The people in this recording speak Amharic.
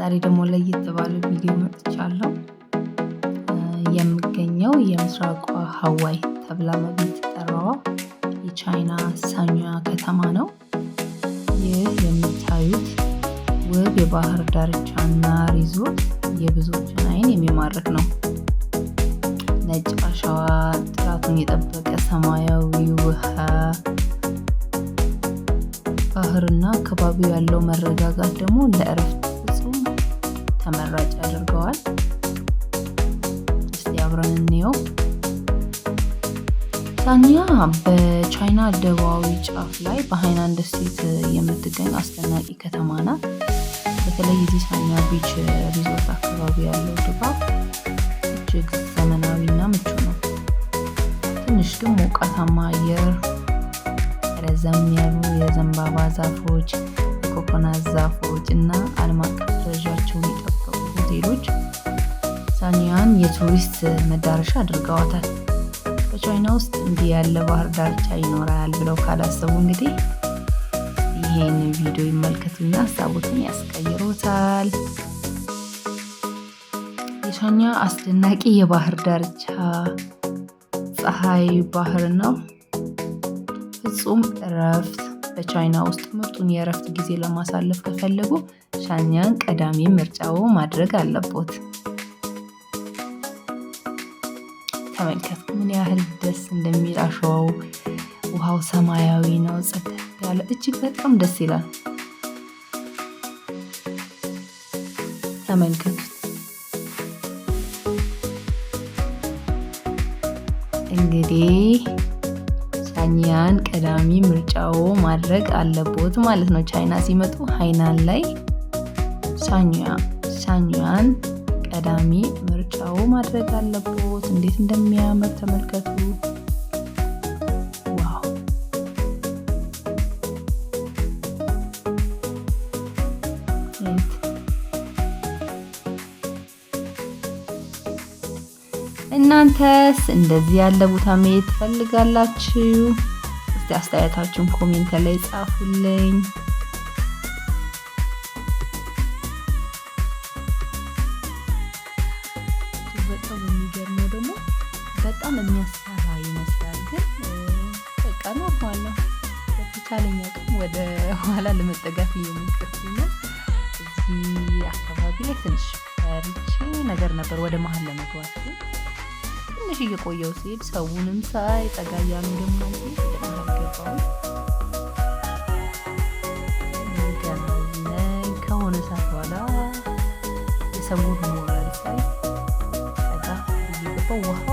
ዛሬ ደግሞ ለየት ባለ ቪዲዮ መጥቻለሁ። የምገኘው የምስራቋ ሀዋይ ተብላ በምትጠራዋ የቻይና ሳንያ ከተማ ነው። ይህ የምታዩት ውብ የባህር ዳርቻና ሪዞርት የብዙዎችን ዓይን የሚማርክ ነው። ነጭ አሸዋ፣ ጥራቱን የጠበቀ ሰማያዊ ውሃ፣ ባህርና አካባቢው ያለው መረጋጋት ደግሞ ለእረፍት ፍጹም ተመራጭ ያደርገዋል። እስቲ አብረን እንየው። ሳንያ በቻይና ደቡባዊ ጫፍ ላይ በሃይናን ደሴት የምትገኝ አስደናቂ ከተማ ናት። በተለይ እዚህ ሳንያ ቢች ሪዞርት አካባቢ ያለው ድባብ እጅግ ዘመናዊና ምቹ ነው። ትንሽ ግን ሞቃታማ አየር፣ ረዘም ያሉ የዘንባባ ዛፎች፣ ኮኮናት ዛፎች እና ዓለም አቀፍ ደረጃቸውን የጠበቁ ሆቴሎች ሳንያን የቱሪስት መዳረሻ አድርገዋታል። በቻይና ውስጥ እንዲህ ያለ ባህር ዳርቻ ይኖራል ብለው ካላሰቡ እንግዲህ ይሄን ቪዲዮ ይመልከቱና ሀሳቦትን ያስቀይሩታል። የሳንያ አስደናቂ የባህር ዳርቻ ፀሐይ ባህር ነው። ፍጹም እረፍት። በቻይና ውስጥ ምርጡን የእረፍት ጊዜ ለማሳለፍ ከፈለጉ ሳንያን ቀዳሚ ምርጫው ማድረግ አለቦት። ተመልከቱ ምን ያህል ደስ እንደሚል። አሸዋው፣ ውሃው ሰማያዊ ነው፣ ጸጥ ያለ እጅግ በጣም ደስ ይላል። ተመልከቱት። እንግዲህ ሳንያን ቀዳሚ ምርጫው ማድረግ አለቦት ማለት ነው። ቻይና ሲመጡ ሃይናን ላይ ሳንያን ቀዳሚ ምርጫው ማድረግ አለቦት። እንዴት እንደሚያምር ተመልከቱ። ዋው! እናንተስ እንደዚህ ያለ ቦታ መሄድ ትፈልጋላችሁ? እስቲ አስተያየታችሁን ኮሜንት ላይ ጻፉልኝ። በጣም የሚገርመው ደግሞ በጣም የሚያስፈራ ይመስላል፣ ግን በቃ ኖርማል ነው። በተቻለኝ አቅም ወደ ኋላ ለመጠጋት እየሞከርኩኝ ነው። እዚህ አካባቢ ላይ ትንሽ ፈርቼ ነገር ነበር ወደ መሀል ለመግባት፣ ግን ትንሽ እየቆየው ሲሄድ ሰውንም ሳይ ጠጋ እያሉ ደግሞ ከሆነ ሰዓት በኋላ የሰውን ሞራል ሳይ ጠጋ እየገባው ውሃ